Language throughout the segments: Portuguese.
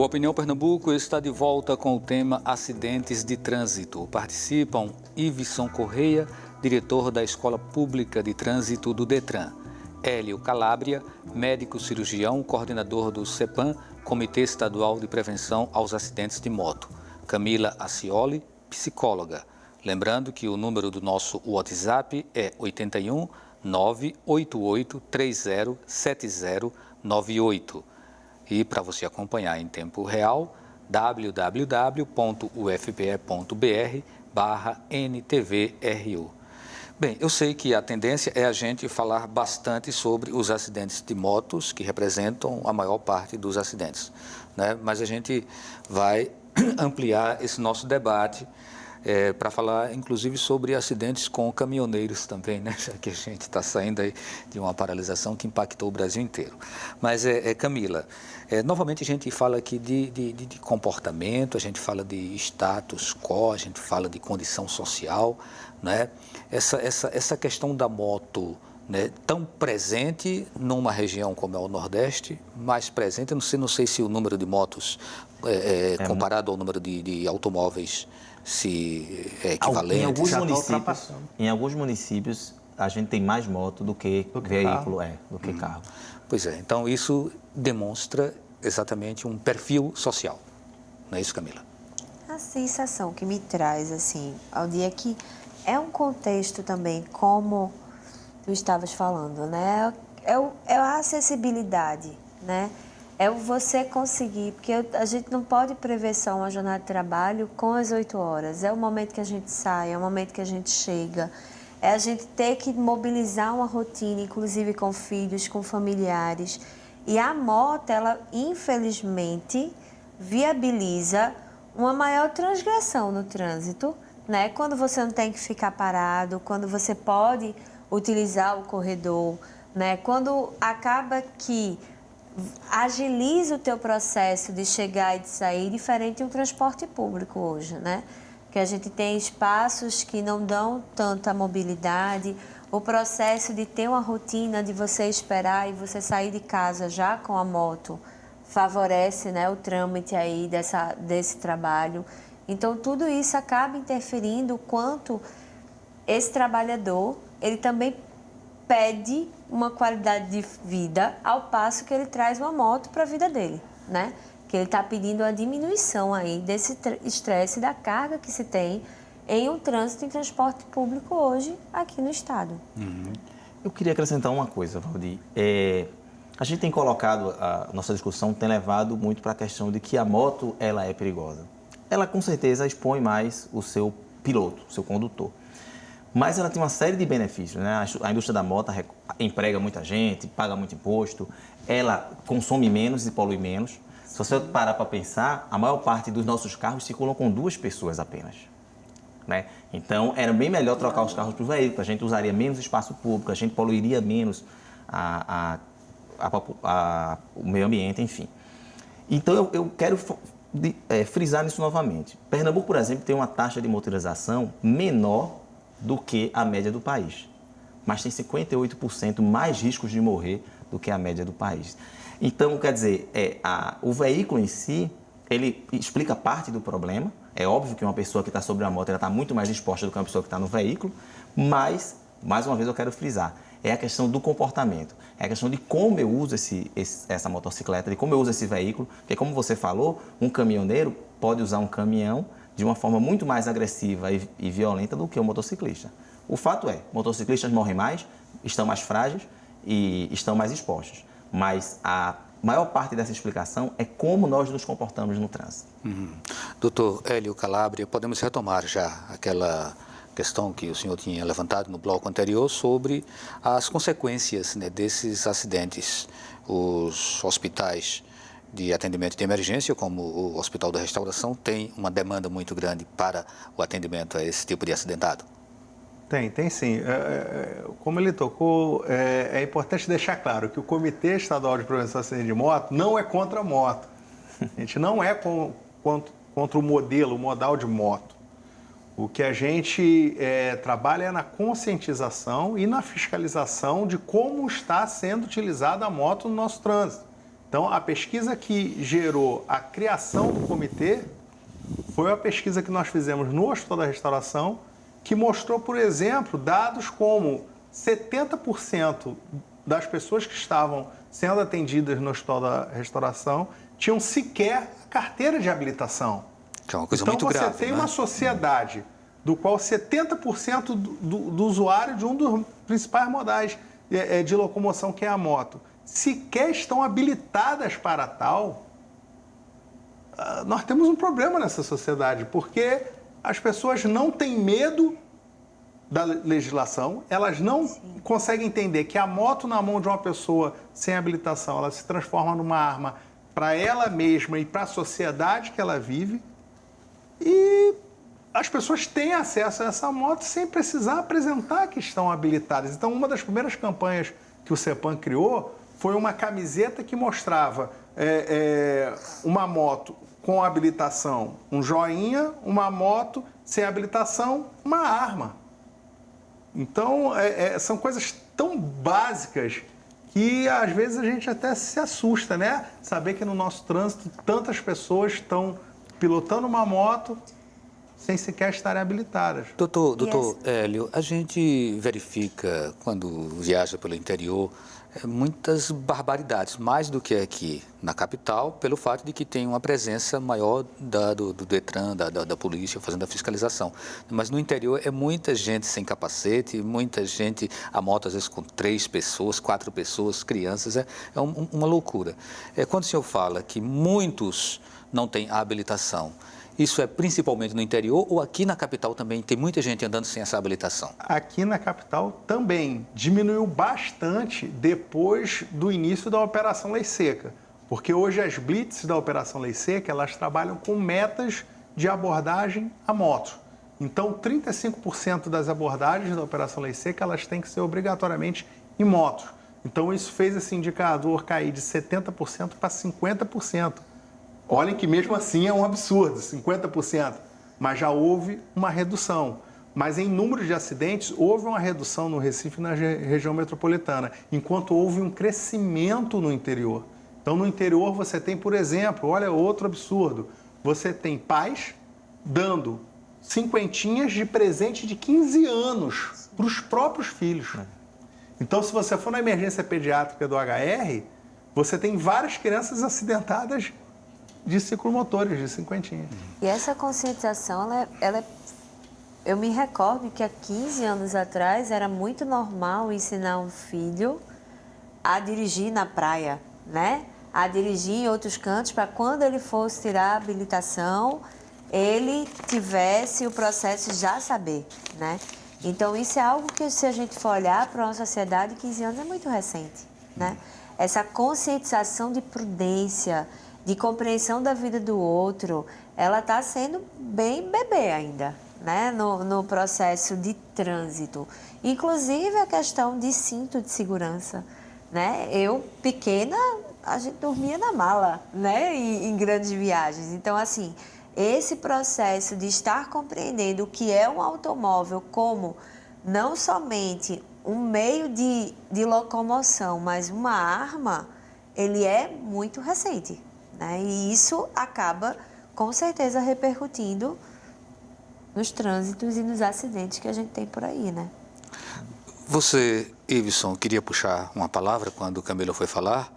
O Opinião Pernambuco está de volta com o tema Acidentes de Trânsito. Participam Iveson Correia, diretor da Escola Pública de Trânsito do DETRAN, Hélio Calabria, médico cirurgião, coordenador do CEPAM, Comitê Estadual de Prevenção aos Acidentes de Moto, Camila Acioli, psicóloga. Lembrando que o número do nosso WhatsApp é 81 988 30 7098. E para você acompanhar em tempo real, www.ufpe.br/NTVRU. Bem, eu sei que a tendência é a gente falar bastante sobre os acidentes de motos, que representam a maior parte dos acidentes, né? Mas a gente vai ampliar esse nosso debate para falar, inclusive, sobre acidentes com caminhoneiros também, né? Já que a gente está saindo aí de uma paralisação que impactou o Brasil inteiro. Mas, Camila, novamente a gente fala aqui de comportamento, a gente fala de status quo, a gente fala de condição social, né? Essa questão da moto, né, tão presente numa região como é o Nordeste, mais presente, não sei se o número de motos comparado ao número de automóveis se é equivalente. Em alguns municípios a gente tem mais moto do que veículo, do que carro. Pois é, então isso demonstra exatamente um perfil social, não é isso, Camila? A sensação que me traz, assim, ao dia que é um contexto também, como tu estavas falando, né? É a acessibilidade, né? É o você conseguir, porque a gente não pode prever só uma jornada de trabalho com as 8 horas. É o momento que a gente sai, é o momento que a gente chega. É a gente ter que mobilizar uma rotina, inclusive com filhos, com familiares. E a moto, ela, infelizmente, viabiliza uma maior transgressão no trânsito, né? Quando você não tem que ficar parado, quando você pode utilizar o corredor, né? Quando acaba que agiliza o teu processo de chegar e de sair, diferente de um transporte público hoje, né? Que a gente tem espaços que não dão tanta mobilidade, o processo de ter uma rotina de você esperar e você sair de casa já com a moto favorece, né, o trâmite aí desse trabalho. Então, tudo isso acaba interferindo o quanto esse trabalhador, ele também pede uma qualidade de vida ao passo que ele traz uma moto para a vida dele, né? Que ele está pedindo a diminuição aí desse estresse, da carga que se tem em um trânsito em transporte público hoje aqui no estado. Eu queria acrescentar uma coisa, Valdir. A gente tem colocado, a nossa discussão tem levado muito para a questão de que a moto ela é perigosa. Ela com certeza expõe mais o seu piloto, o seu condutor. Mas ela tem uma série de benefícios, né? A indústria da moto emprega muita gente, paga muito imposto, ela consome menos e polui menos. Se você parar para pensar, a maior parte dos nossos carros circulam com 2 pessoas apenas, né? Então, era bem melhor trocar os carros por veículos, a gente usaria menos espaço público, a gente poluiria menos o meio ambiente, enfim. Então, eu quero frisar nisso novamente. Pernambuco, por exemplo, tem uma taxa de motorização menor do que a média do país, mas tem 58% mais riscos de morrer do que a média do país. Então, quer dizer, o veículo em si, ele explica parte do problema. É óbvio que uma pessoa que está sobre a moto está muito mais exposta do que uma pessoa que está no veículo, mas, mais uma vez, eu quero frisar, é a questão do comportamento, é a questão de como eu uso essa motocicleta, de como eu uso esse veículo, porque, como você falou, um caminhoneiro pode usar um caminhão de uma forma muito mais agressiva e violenta do que o motociclista. O fato é, motociclistas morrem mais, estão mais frágeis e estão mais expostos. Mas a maior parte dessa explicação é como nós nos comportamos no trânsito. Doutor Hélio Calabria, podemos retomar já aquela questão que o senhor tinha levantado no bloco anterior sobre as consequências, né, desses acidentes. Os hospitais de atendimento de emergência, como o Hospital da Restauração, tem uma demanda muito grande para o atendimento a esse tipo de acidentado? Tem sim. Como ele tocou, é importante deixar claro que o Comitê Estadual de Prevenção de Acidentes de Moto não é contra a moto. A gente não é contra o modal de moto. O que a gente trabalha é na conscientização e na fiscalização de como está sendo utilizada a moto no nosso trânsito. Então, a pesquisa que gerou a criação do comitê foi a pesquisa que nós fizemos no Hospital da Restauração, que mostrou, por exemplo, dados como 70% das pessoas que estavam sendo atendidas no Hospital da Restauração tinham sequer carteira de habilitação. Que é uma coisa então, muito grave, você tem né? uma sociedade do qual 70% do usuário de um dos principais modais de locomoção, que é a moto, sequer estão habilitadas para tal. Nós temos um problema nessa sociedade, porque as pessoas não têm medo da legislação, elas não conseguem entender que a moto na mão de uma pessoa sem habilitação, ela se transforma numa arma para ela mesma e para a sociedade que ela vive, e as pessoas têm acesso a essa moto sem precisar apresentar que estão habilitadas. Então, uma das primeiras campanhas que o CEPAM criou foi uma camiseta que mostrava uma moto com habilitação, um joinha, uma moto sem habilitação, uma arma. Então, são coisas tão básicas que às vezes a gente até se assusta, né? Saber que no nosso trânsito tantas pessoas estão pilotando uma moto sem sequer estarem habilitadas. Doutor Hélio, a gente verifica, quando viaja pelo interior, muitas barbaridades, mais do que aqui na capital, pelo fato de que tem uma presença maior do Detran, da polícia, fazendo a fiscalização. Mas no interior é muita gente sem capacete, muita gente, a moto às vezes com 3 pessoas, 4 pessoas, crianças, é uma loucura. Quando o senhor fala que muitos não têm a habilitação, isso é principalmente no interior ou aqui na capital também tem muita gente andando sem essa habilitação? Aqui na capital também diminuiu bastante depois do início da Operação Lei Seca, porque hoje as blitz da Operação Lei Seca, elas trabalham com metas de abordagem a moto. Então, 35% das abordagens da Operação Lei Seca, elas têm que ser obrigatoriamente em moto. Então, isso fez esse indicador cair de 70% para 50%. Olhem que mesmo assim é um absurdo, 50%, mas já houve uma redução. Mas em número de acidentes, houve uma redução no Recife e na região metropolitana, enquanto houve um crescimento no interior. Então, no interior, você tem, por exemplo, olha outro absurdo, você tem pais dando cinquentinhas de presente de 15 anos para os próprios filhos. Então, se você for na emergência pediátrica do HR, você tem várias crianças acidentadas de ciclomotores, de cinquentinha. E essa conscientização, eu me recordo que há 15 anos atrás era muito normal ensinar um filho a dirigir na praia, né? A dirigir em outros cantos, para quando ele fosse tirar a habilitação, ele tivesse o processo já saber, né? Então, isso é algo que, se a gente for olhar para uma sociedade, 15 anos é muito recente, né? Essa conscientização de prudência, de compreensão da vida do outro, ela está sendo bem bebê ainda, né? No processo de trânsito. Inclusive a questão de cinto de segurança, né? Eu, pequena, a gente dormia na mala, né? Em grandes viagens. Então, assim, esse processo de estar compreendendo o que é um automóvel como não somente um meio de locomoção, mas uma arma, ele é muito recente. E isso acaba, com certeza, repercutindo nos trânsitos e nos acidentes que a gente tem por aí, né? Você, Iveson, queria puxar uma palavra quando o Camilo foi falar?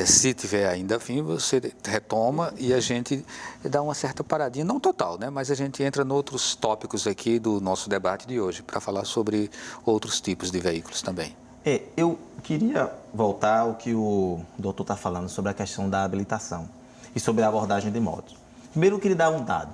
Se tiver ainda afim, você retoma e a gente dá uma certa paradinha, não total, né? Mas a gente entra em outros tópicos aqui do nosso debate de hoje, para falar sobre outros tipos de veículos também. Eu queria voltar ao que o doutor está falando sobre a questão da habilitação e sobre a abordagem de motos. Primeiro, eu queria dar um dado.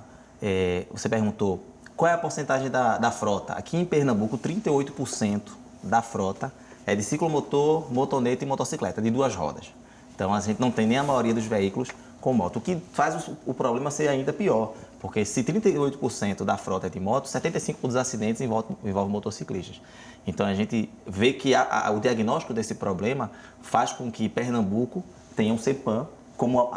Você perguntou qual é a porcentagem da frota. Aqui em Pernambuco, 38% da frota é de ciclomotor, motoneta e motocicleta, de 2 rodas. Então, a gente não tem nem a maioria dos veículos com moto, o que faz o problema ser ainda pior, porque se 38% da frota é de moto, 75% dos acidentes envolvem motociclistas. Então, a gente vê que o diagnóstico desse problema faz com que Pernambuco tenha um CEPAM como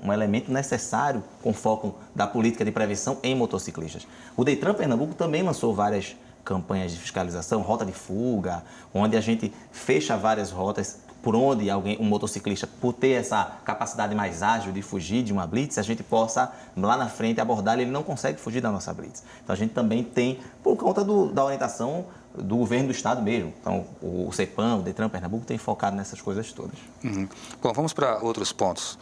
um elemento necessário com foco da política de prevenção em motociclistas. O Detran Pernambuco também lançou várias campanhas de fiscalização, rota de fuga, onde a gente fecha várias rotas por onde um motociclista, por ter essa capacidade mais ágil de fugir de uma blitz, a gente possa lá na frente abordar ele não consegue fugir da nossa blitz. Então a gente também tem, por conta da orientação do governo do estado mesmo. Então o CEPAM, o Detran Pernambuco tem focado nessas coisas todas. Bom, vamos para outros pontos.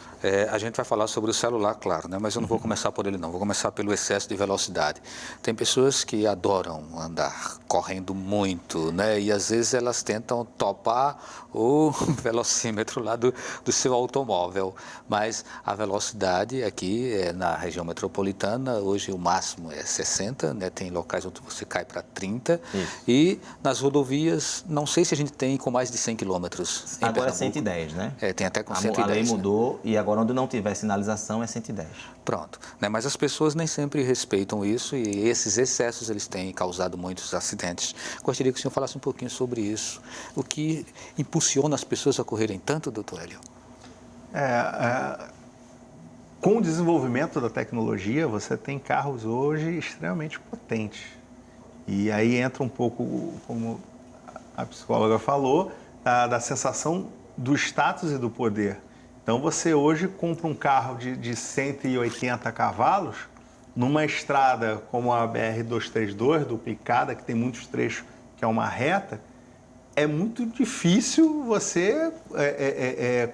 A gente vai falar sobre o celular, claro, né? Mas eu não vou começar por ele não, vou começar pelo excesso de velocidade. Tem pessoas que adoram andar correndo muito, né? E às vezes elas tentam topar o velocímetro lá do seu automóvel, mas a velocidade aqui na região metropolitana, hoje o máximo é 60, né? Tem locais onde você cai para 30. Isso. E nas rodovias, não sei se a gente tem com mais de 100 quilômetros. Agora é 110, né? Tem até com 110. A lei mudou, e agora onde não tiver sinalização é 110. Pronto, né? Mas as pessoas nem sempre respeitam isso e esses excessos eles têm causado muitos acidentes. Gostaria que o senhor falasse um pouquinho sobre isso. O que impulsiona as pessoas a correrem tanto, doutor Hélio? Com o desenvolvimento da tecnologia, você tem carros hoje extremamente potentes. E aí entra um pouco, como a psicóloga falou, da sensação do status e do poder. Então, você hoje compra um carro de 180 cavalos, numa estrada como a BR-232, duplicada, que tem muitos trechos, que é uma reta, é muito difícil você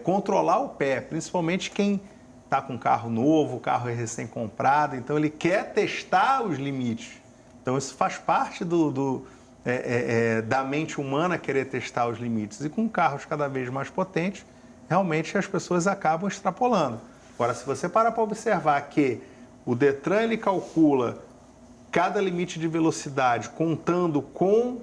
controlar o pé, principalmente quem está com carro novo, o carro é recém-comprado, então ele quer testar os limites. Então, isso faz parte da mente humana querer testar os limites. E com carros cada vez mais potentes, realmente as pessoas acabam extrapolando. Agora, se você parar para observar que o Detran ele calcula cada limite de velocidade contando com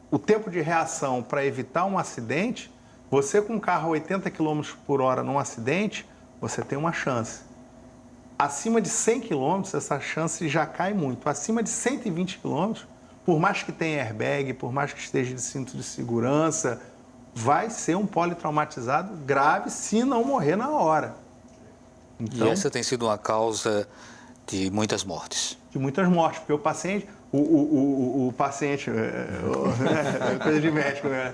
o tempo de reação para evitar um acidente, você com um carro a 80 km por hora num acidente, você tem uma chance. Acima de 100 km, essa chance já cai muito. Acima de 120 km, por mais que tenha airbag, por mais que esteja de cinto de segurança, vai ser um politraumatizado grave se não morrer na hora. Então, e essa tem sido uma causa de muitas mortes. De muitas mortes, porque o paciente, o paciente, coisa de médico, né?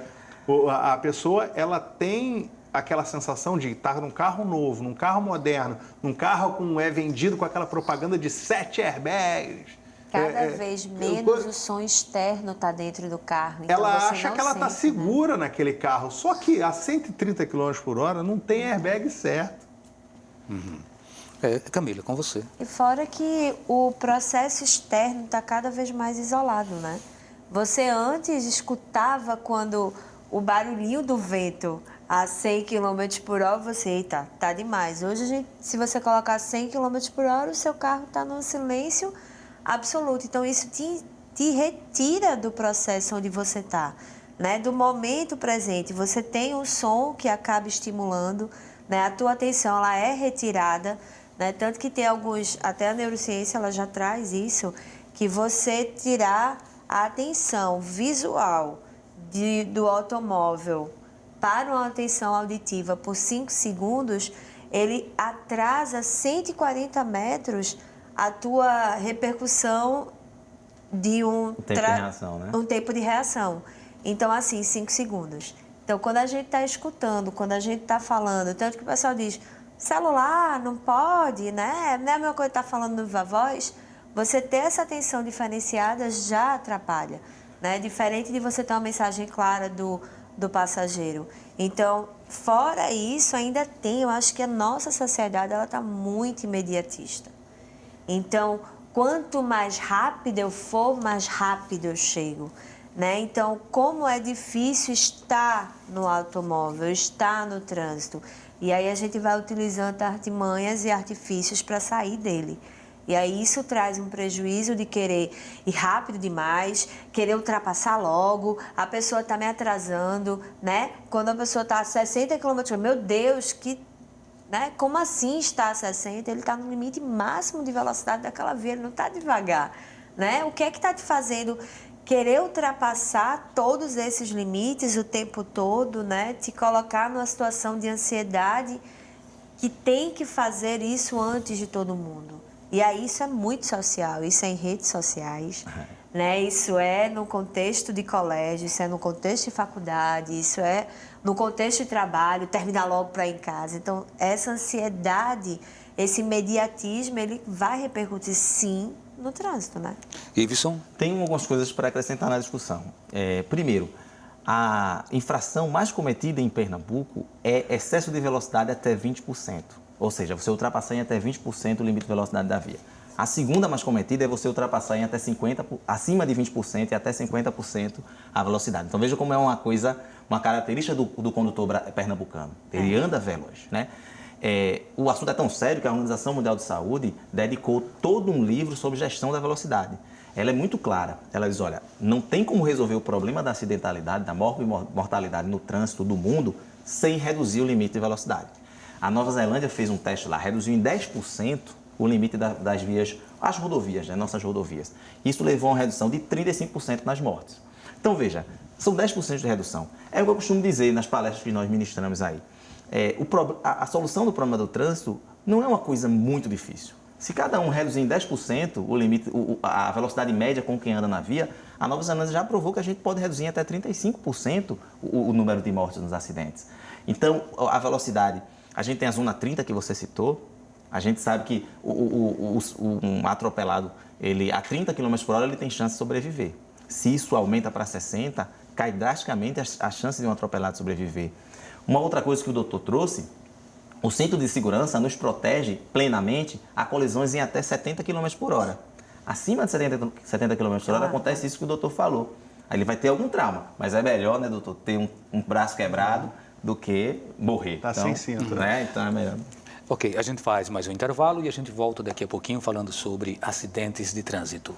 A pessoa, ela tem aquela sensação de estar num carro novo, num carro moderno, num carro vendido com aquela propaganda de 7 airbags. Cada vez menos o som externo está dentro do carro. Então ela acha que ela está segura naquele carro, só que a 130 km por hora não tem airbag certo. Camila, com você. E fora que o processo externo está cada vez mais isolado, né? Você antes escutava quando o barulhinho do vento a 100 km por hora, você, eita, tá demais. Hoje, se você colocar 100 km por hora, o seu carro está num silêncio absoluto. Então, isso te retira do processo onde você está, né? Do momento presente. Você tem um som que acaba estimulando, né? A tua atenção ela é retirada, né? Tanto que tem alguns, até a neurociência ela já traz isso, que você tirar a atenção visual do automóvel para uma atenção auditiva por 5 segundos, ele atrasa 140 metros a tua repercussão de um tempo de reação, né? Um tempo de reação. Então, assim, 5 segundos. Então, quando a gente está escutando, quando a gente está falando, tanto que o pessoal diz, celular, não pode, né? Não é a mesma coisa que tá falando no viva voz. Você ter essa atenção diferenciada já atrapalha, né? Diferente de você ter uma mensagem clara do passageiro. Então, fora isso, ainda tem, eu acho que a nossa sociedade, ela está muito imediatista. Então, quanto mais rápido eu for, mais rápido eu chego, né? Então, como é difícil estar no automóvel, estar no trânsito. E aí a gente vai utilizando artimanhas e artifícios para sair dele. E aí isso traz um prejuízo de querer ir rápido demais, querer ultrapassar logo, a pessoa está me atrasando, né? Quando a pessoa está a 60 km, meu Deus, né? Como assim está a 60? Ele está no limite máximo de velocidade daquela via, ele não está devagar, né? O que é que está te fazendo querer ultrapassar todos esses limites o tempo todo, né? Te colocar numa situação de ansiedade que tem que fazer isso antes de todo mundo. E aí isso é muito social, isso é em redes sociais, né? Isso é no contexto de colégio, isso é no contexto de faculdade, isso é no contexto de trabalho, terminar logo para ir em casa. Então, essa ansiedade, esse imediatismo, ele vai repercutir, sim, no trânsito, né? Iveson? Tem algumas coisas para acrescentar na discussão. Primeiro, a infração mais cometida em Pernambuco é excesso de velocidade até 20%. Ou seja, você ultrapassar em até 20% o limite de velocidade da via. A segunda mais cometida é você ultrapassar em até 50%, acima de 20% e até 50% a velocidade. Então veja como é uma característica do condutor pernambucano. Ele anda veloz, né? O assunto é tão sério que a Organização Mundial de Saúde dedicou todo um livro sobre gestão da velocidade. Ela é muito clara. Ela diz, olha, não tem como resolver o problema da acidentalidade, da mortalidade no trânsito do mundo sem reduzir o limite de velocidade. A Nova Zelândia fez um teste lá, reduziu em 10% o limite das vias, as rodovias, né, nossas rodovias. Isso levou a uma redução de 35% nas mortes. Então, veja, são 10% de redução. É o que eu costumo dizer nas palestras que nós ministramos aí. A solução do problema do trânsito não é uma coisa muito difícil. Se cada um reduzir em 10% o limite, a velocidade média com quem anda na via, a Nova Zelândia já provou que a gente pode reduzir em até 35% o número de mortes nos acidentes. Então, a velocidade, a gente tem a zona 30 que você citou, a gente sabe que um atropelado, a 30 km por hora, ele tem chance de sobreviver. Se isso aumenta para 60, cai drasticamente a chance de um atropelado sobreviver. Uma outra coisa que o doutor trouxe, o cinto de segurança nos protege plenamente a colisões em até 70 km por hora. Acima de 70 km por hora acontece isso que o doutor falou. Aí ele vai ter algum trauma, mas é melhor, né, doutor, ter um braço quebrado do que morrer. Tá sem cinto. Né? Então é melhor. Ok, a gente faz mais um intervalo e a gente volta daqui a pouquinho falando sobre acidentes de trânsito.